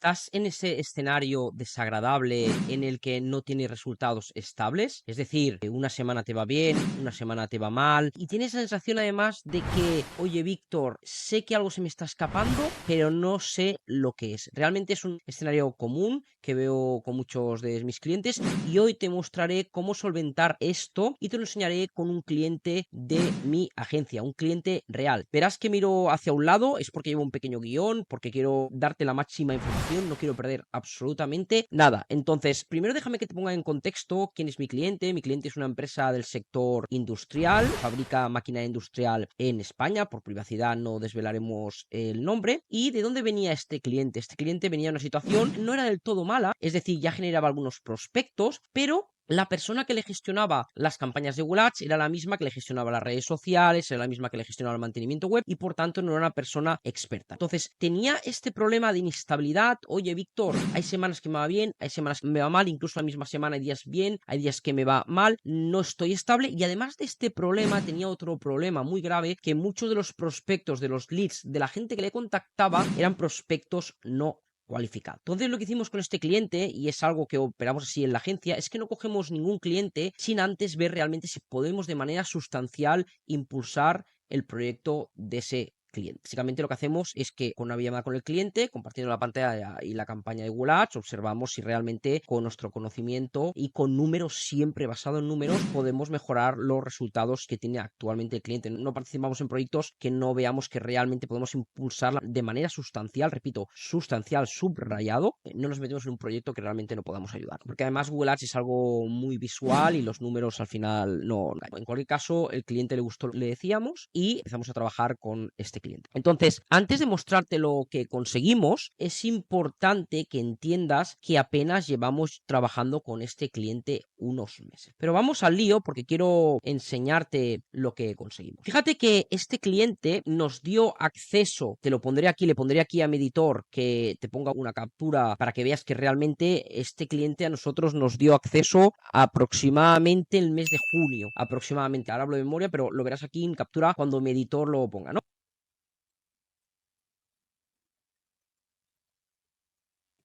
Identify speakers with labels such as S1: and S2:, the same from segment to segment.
S1: ¿Estás en ese escenario desagradable en el que no tienes resultados estables? Es decir, que una semana te va bien, una semana te va mal, y tienes la sensación además de que, oye, Víctor, sé que algo se me está escapando, pero no sé lo que es. Realmente es un escenario común que veo con muchos de mis clientes y hoy te mostraré cómo solventar esto y te lo enseñaré con un cliente de mi agencia, un cliente real. Verás que miro hacia un lado, es porque llevo un pequeño guión, porque quiero darte la máxima información, no quiero perder absolutamente nada. Entonces, primero déjame que te ponga en contexto quién es mi cliente. Mi cliente es una empresa del sector industrial, fabrica máquina industrial en España, por privacidad no desvelaremos el nombre. ¿Y de dónde venía este cliente? Este cliente venía de una situación, no era del todo mala, es decir, ya generaba algunos prospectos, pero la persona que le gestionaba las campañas de Google Ads era la misma que le gestionaba las redes sociales, era la misma que le gestionaba el mantenimiento web y por tanto no era una persona experta. Entonces tenía este problema de inestabilidad. Oye, Víctor, hay semanas que me va bien, hay semanas que me va mal, incluso la misma semana hay días bien, hay días que me va mal, no estoy estable. Y además de este problema tenía otro problema muy grave, que muchos de los prospectos, de los leads, de la gente que le contactaba eran prospectos no cualificado. Entonces lo que hicimos con este cliente, y es algo que operamos así en la agencia, es que no cogemos ningún cliente sin antes ver realmente si podemos de manera sustancial impulsar el proyecto de ese cliente. Básicamente lo que hacemos es que con una llamada con el cliente, compartiendo la pantalla y la campaña de Google Ads, observamos si realmente con nuestro conocimiento y con números, siempre basado en números, podemos mejorar los resultados que tiene actualmente el cliente. No participamos en proyectos que no veamos que realmente podemos impulsar de manera sustancial, repito, sustancial, subrayado. No nos metemos en un proyecto que realmente no podamos ayudar. Porque además Google Ads es algo muy visual y los números al final no. En cualquier caso, el cliente le gustó, le decíamos, y empezamos a trabajar con este cliente. Entonces, antes de mostrarte lo que conseguimos, es importante que entiendas que apenas llevamos trabajando con este cliente unos meses. Pero vamos al lío porque quiero enseñarte lo que conseguimos. Fíjate que este cliente nos dio acceso, te lo pondré aquí, le pondré aquí a mi editor que te ponga una captura para que veas que realmente este cliente a nosotros nos dio acceso aproximadamente el mes de junio, aproximadamente, ahora hablo de memoria, pero lo verás aquí en captura cuando mi editor lo ponga, ¿no?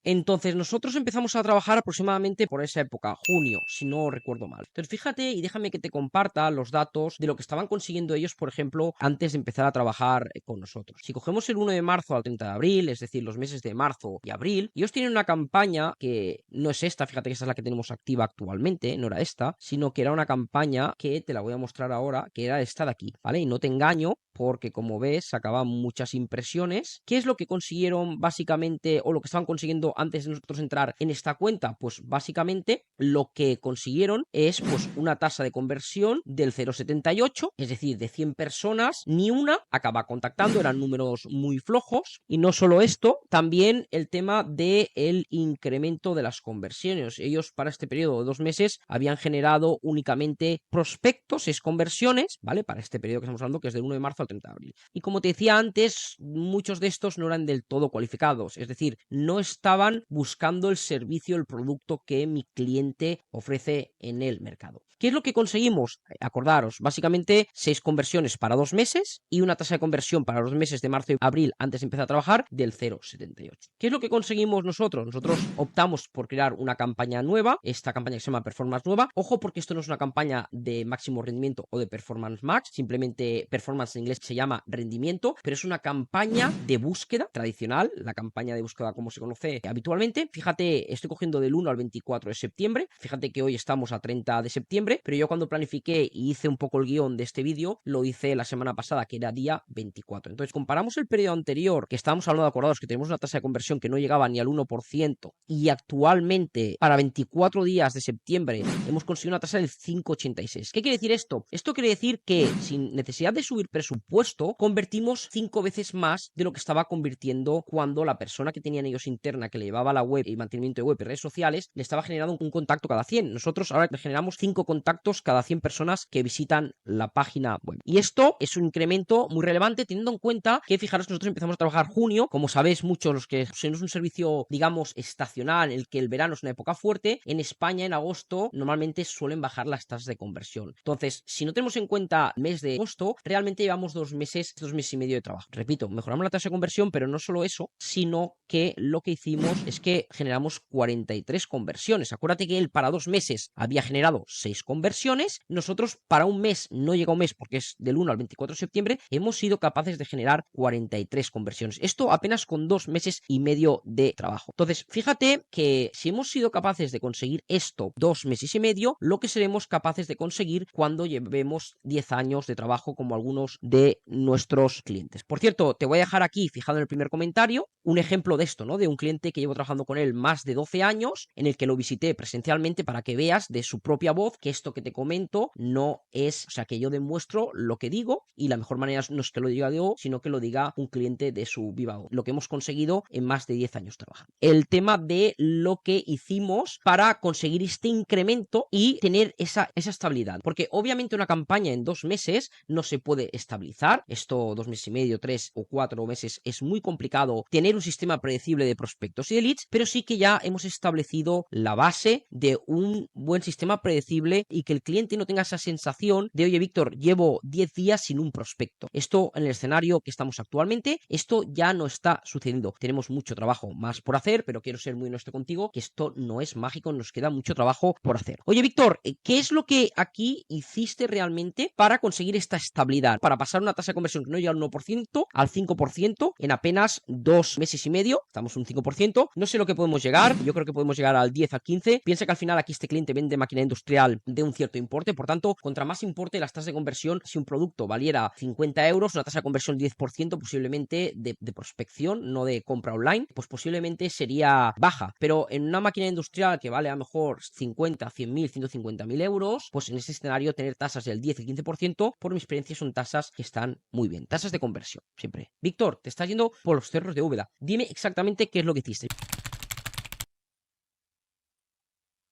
S1: Entonces, nosotros empezamos a trabajar aproximadamente por esa época, junio, si no recuerdo mal. Entonces, fíjate y déjame que te comparta los datos de lo que estaban consiguiendo ellos, por ejemplo, antes de empezar a trabajar con nosotros. Si cogemos el 1 de marzo al 30 de abril, es decir, los meses de marzo y abril, ellos tienen una campaña que no es esta, fíjate que esta es la que tenemos activa actualmente, no era esta, sino que era una campaña que te la voy a mostrar ahora, que era esta de aquí, ¿vale? Y no te engaño, porque como ves, sacaban muchas impresiones. ¿Qué es lo que consiguieron básicamente, o lo que estaban consiguiendo antes de nosotros entrar en esta cuenta? Pues básicamente lo que consiguieron es pues una tasa de conversión del 0,78, es decir, de 100 personas, ni una acaba contactando, eran números muy flojos. Y no solo esto, también el tema del incremento de las conversiones. Ellos para este periodo de 2 meses habían generado únicamente prospectos, es conversiones, ¿vale? Para este periodo que estamos hablando, que es del 1 de marzo al 30 de abril. Y como te decía antes, muchos de estos no eran del todo cualificados, es decir, no estaban buscando el servicio, el producto que mi cliente ofrece en el mercado. ¿Qué es lo que conseguimos? Acordaros, básicamente 6 conversiones para 2 meses y una tasa de conversión para los meses de marzo y abril antes de empezar a trabajar del 0,78. ¿Qué es lo que conseguimos nosotros? Nosotros optamos por crear una campaña nueva, esta campaña que se llama Performance Nueva. Ojo, porque esto no es una campaña de máximo rendimiento o de Performance Max, simplemente Performance en inglés se llama rendimiento, pero es una campaña de búsqueda tradicional, la campaña de búsqueda como se conoce habitualmente. Fíjate, estoy cogiendo del 1 al 24 de septiembre, fíjate que hoy estamos a 30 de septiembre, pero yo cuando planifiqué y hice un poco el guión de este vídeo, lo hice la semana pasada, que era día 24. Entonces comparamos el periodo anterior, que estábamos hablando, acordados, que tenemos una tasa de conversión que no llegaba ni al 1%, y actualmente para 24 días de septiembre hemos conseguido una tasa del 5,86. ¿Qué quiere decir esto? Esto quiere decir que sin necesidad de subir presupuesto, convertimos 5 veces más de lo que estaba convirtiendo cuando la persona que tenían ellos interna, que le llevaba la web y mantenimiento de web y redes sociales, le estaba generando un contacto cada 100. Nosotros ahora le generamos 5 contactos cada 100 personas que visitan la página web. Y esto es un incremento muy relevante teniendo en cuenta que, fijaros, que nosotros empezamos a trabajar junio, como sabéis muchos los que no es un servicio, digamos, estacional, en el que el verano es una época fuerte. En España en agosto normalmente suelen bajar las tasas de conversión. Entonces, si no tenemos en cuenta el mes de agosto, realmente llevamos 2 meses, 2 meses y medio de trabajo. Repito, mejoramos la tasa de conversión, pero no solo eso, sino que lo que hicimos es que generamos 43 conversiones. Acuérdate que él para 2 meses había generado 6 conversiones. Nosotros para un mes, no llega un mes porque es del 1 al 24 de septiembre, hemos sido capaces de generar 43 conversiones. Esto apenas con 2 meses y medio de trabajo. Entonces, fíjate que si hemos sido capaces de conseguir esto 2 meses y medio, lo que seremos capaces de conseguir cuando llevemos 10 años de trabajo como algunos de nuestros clientes. Por cierto, te voy a dejar aquí, fijado en el primer comentario, un ejemplo de esto, ¿no? De un cliente que llevo trabajando con él más de 12 años, en el que lo visité presencialmente para que veas de su propia voz que esto que te comento no es, o sea, que yo demuestro lo que digo y la mejor manera no es que lo diga yo, sino que lo diga un cliente de su viva voz. Lo que hemos conseguido en más de 10 años trabajando. El tema de lo que hicimos para conseguir este incremento y tener esa estabilidad. Porque obviamente una campaña en 2 meses no se puede estabilizar. Esto 2 meses y medio, 3 o 4 meses es muy complicado tener un sistema predecible de prospectos y de leads, pero sí que ya hemos establecido la base de un buen sistema predecible y que el cliente no tenga esa sensación de, oye, Víctor, llevo 10 días sin un prospecto. Esto en el escenario que estamos actualmente, esto ya no está sucediendo. Tenemos mucho trabajo más por hacer, pero quiero ser muy honesto contigo que esto no es mágico, nos queda mucho trabajo por hacer. Oye, Víctor, ¿qué es lo que aquí hiciste realmente para conseguir esta estabilidad? Para pasar una tasa de conversión que no llega al 1% al 5% en apenas 2 meses y medio, estamos un 5%, no sé lo que podemos llegar, yo creo que podemos llegar al 10, al 15, piensa que al final aquí este cliente vende máquina industrial de un cierto importe, por tanto, contra más importe las tasas de conversión, si un producto valiera 50 euros, una tasa de conversión del 10% posiblemente de prospección, no de compra online, pues posiblemente sería baja, pero en una máquina industrial que vale a lo mejor 50, 100.000, 150.000 euros, pues en ese escenario tener tasas del 10 y 15%, por mi experiencia son tasas que están muy bien, tasas de conversión, siempre. Víctor, te estás yendo por los cerros de Úbeda, dime exactamente qué es lo que hiciste.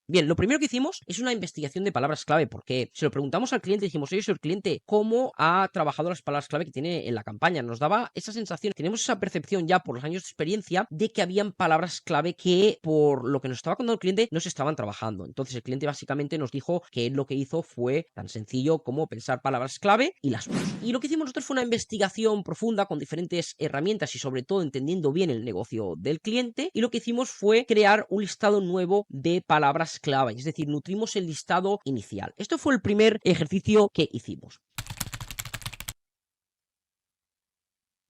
S1: Bien, lo primero que hicimos es una investigación de palabras clave, porque se lo preguntamos al cliente y dijimos, oye, señor cliente, ¿cómo ha trabajado las palabras clave que tiene en la campaña? Nos daba esa sensación, tenemos esa percepción ya por los años de experiencia de que habían palabras clave que, por lo que nos estaba contando el cliente, no se estaban trabajando. Entonces el cliente básicamente nos dijo que él lo que hizo fue tan sencillo como pensar palabras clave y las puso. Y lo que hicimos nosotros fue una investigación profunda con diferentes herramientas y sobre todo entendiendo bien el negocio del cliente, y lo que hicimos fue crear un listado nuevo de palabras clave, es decir, nutrimos el listado inicial. Esto fue el primer ejercicio que hicimos.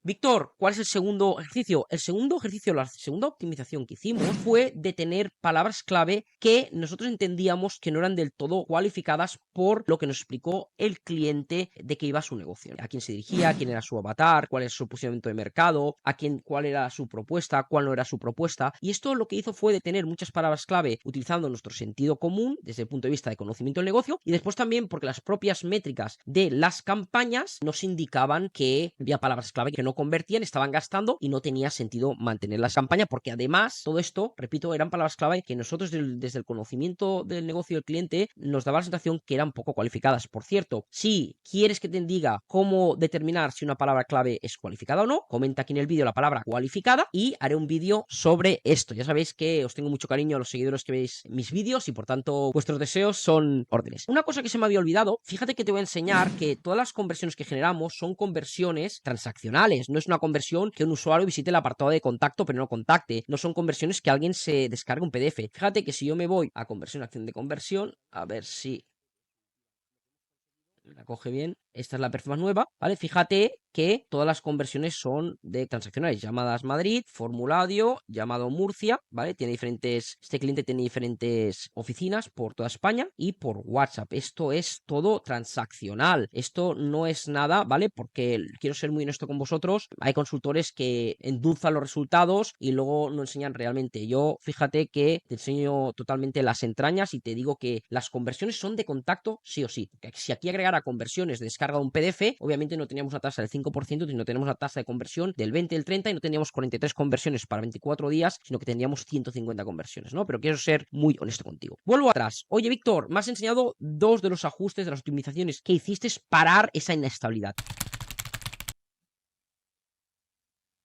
S1: Víctor, ¿cuál es el segundo ejercicio? El segundo ejercicio, la segunda optimización que hicimos fue de tener palabras clave que nosotros entendíamos que no eran del todo cualificadas por lo que nos explicó el cliente de que iba a su negocio. A quién se dirigía, quién era su avatar, cuál es su posicionamiento de mercado, cuál era su propuesta, cuál no era su propuesta. Y esto lo que hizo fue de tener muchas palabras clave utilizando nuestro sentido común desde el punto de vista de conocimiento del negocio, y después también porque las propias métricas de las campañas nos indicaban que había palabras clave que no convertían, estaban gastando y no tenía sentido mantener la campaña, porque además todo esto, repito, eran palabras clave que nosotros desde el conocimiento del negocio del cliente nos daba la sensación que eran poco cualificadas. Por cierto, si quieres que te diga cómo determinar si una palabra clave es cualificada o no, comenta aquí en el vídeo la palabra cualificada y haré un vídeo sobre esto. Ya sabéis que os tengo mucho cariño a los seguidores que veis mis vídeos y por tanto vuestros deseos son órdenes. Una cosa que se me había olvidado, fíjate que te voy a enseñar que todas las conversiones que generamos son conversiones transaccionales. No es una conversión que un usuario visite el apartado de contacto pero no contacte. No son conversiones que alguien se descargue un PDF. Fíjate que si yo me voy a conversión, acción de conversión, a ver si la coge bien. Esta es la performance nueva, ¿vale? Fíjate que todas las conversiones son de transaccionales. Llamadas Madrid, formulario, llamado Murcia, ¿vale? Este cliente tiene diferentes oficinas por toda España y por WhatsApp. Esto es todo transaccional. Esto no es nada, ¿vale? Porque quiero ser muy honesto con vosotros. Hay consultores que endulzan los resultados y luego no enseñan realmente. Yo, fíjate que te enseño totalmente las entrañas y te digo que las conversiones son de contacto sí o sí. Si aquí agregara conversiones de descarga de un PDF, obviamente no teníamos una tasa del 5%, sino tenemos una tasa de conversión del 20, del 30 y no teníamos 43 conversiones para 24 días, sino que tendríamos 150 conversiones, ¿no? Pero quiero ser muy honesto contigo. Vuelvo atrás. Oye, Víctor, me has enseñado 2 de los ajustes de las optimizaciones que hiciste parar esa inestabilidad.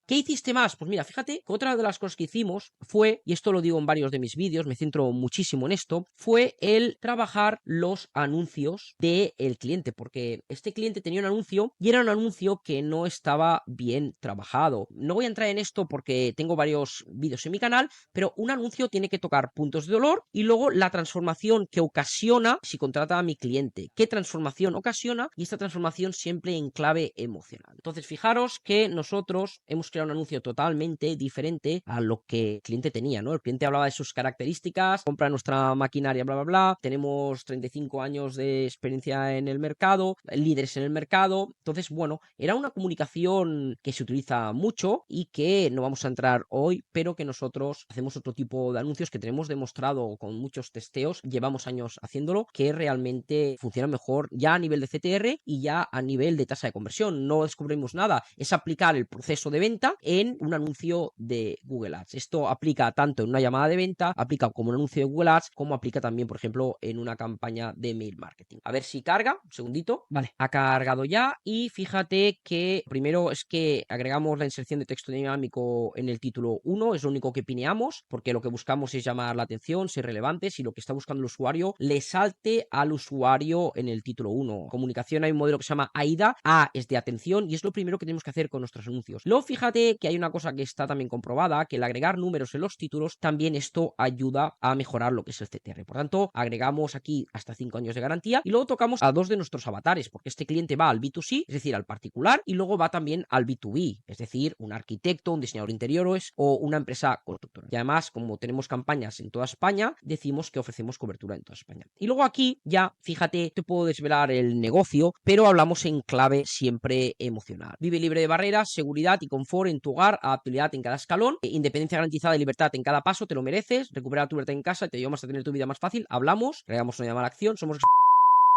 S1: ¿Qué hiciste más? Pues mira, fíjate que otra de las cosas que hicimos fue, y esto lo digo en varios de mis vídeos, me centro muchísimo en esto, fue el trabajar los anuncios del cliente, porque este cliente tenía un anuncio y era un anuncio que no estaba bien trabajado. No voy a entrar en esto porque tengo varios vídeos en mi canal, pero un anuncio tiene que tocar puntos de dolor y luego la transformación que ocasiona si contrata a mi cliente. ¿Qué transformación ocasiona? Y esta transformación siempre en clave emocional. Entonces, fijaros que nosotros hemos creado un anuncio totalmente diferente a lo que el cliente tenía, ¿no? El cliente hablaba de sus características, compra nuestra maquinaria, bla, bla, bla. Tenemos 35 años de experiencia en el mercado, líderes en el mercado. Entonces, bueno, era una comunicación que se utiliza mucho y que no vamos a entrar hoy, pero que nosotros hacemos otro tipo de anuncios que tenemos demostrado con muchos testeos, llevamos años haciéndolo, que realmente funciona mejor ya a nivel de CTR y ya a nivel de tasa de conversión. No descubrimos nada, es aplicar el proceso de venta en un anuncio de Google Ads. Esto aplica tanto en una llamada de venta, aplica como un anuncio de Google Ads, como aplica también, por ejemplo, en una campaña de mail marketing. A ver si carga, un segundito. Vale, ha cargado ya y fíjate que primero es que agregamos la inserción de texto dinámico en el título 1, es lo único que pineamos, porque lo que buscamos es llamar la atención, ser relevantes y lo que está buscando el usuario le salte al usuario en el título 1. Comunicación, hay un modelo que se llama AIDA, A es de atención y es lo primero que tenemos que hacer con nuestros anuncios. Luego fíjate que hay una cosa que está también comprobada, que el agregar números en los títulos, también esto ayuda a mejorar lo que es el CTR. Por tanto, agregamos aquí hasta 5 años de garantía y luego tocamos a 2 de nuestros avatares, porque este cliente va al B2C, es decir, al particular, y luego va también al B2B, es decir, un arquitecto, un diseñador de interiores o una empresa constructora. Y además, como tenemos campañas en toda España, decimos que ofrecemos cobertura en toda España. Y luego aquí ya, fíjate, te puedo desvelar el negocio, pero hablamos en clave siempre emocional. Vive libre de barreras, seguridad y confort en tu hogar, adaptabilidad en cada escalón, independencia garantizada y libertad en cada paso, te lo mereces, recuperar tu libertad en casa, te ayudamos a tener tu vida más fácil, hablamos, creamos una llamada a la acción, somos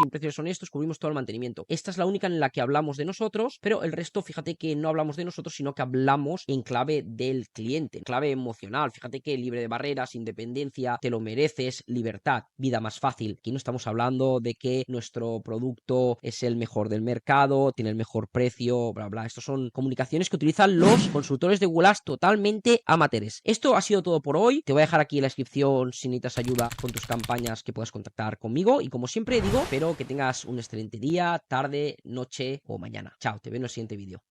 S1: sin precios honestos, cubrimos todo el mantenimiento. Esta es la única en la que hablamos de nosotros, pero el resto, fíjate que no hablamos de nosotros, sino que hablamos en clave del cliente, en clave emocional. Fíjate que libre de barreras, independencia, te lo mereces, libertad, vida más fácil. Aquí no estamos hablando de que nuestro producto es el mejor del mercado, tiene el mejor precio, bla, bla. Estos son comunicaciones que utilizan los consultores de Google Ads totalmente amateurs. Esto ha sido todo por hoy. Te voy a dejar aquí en la descripción si necesitas ayuda con tus campañas que puedas contactar conmigo. Y como siempre digo, espero que tengas un excelente día, tarde, noche o mañana. Chao, te veo en el siguiente vídeo.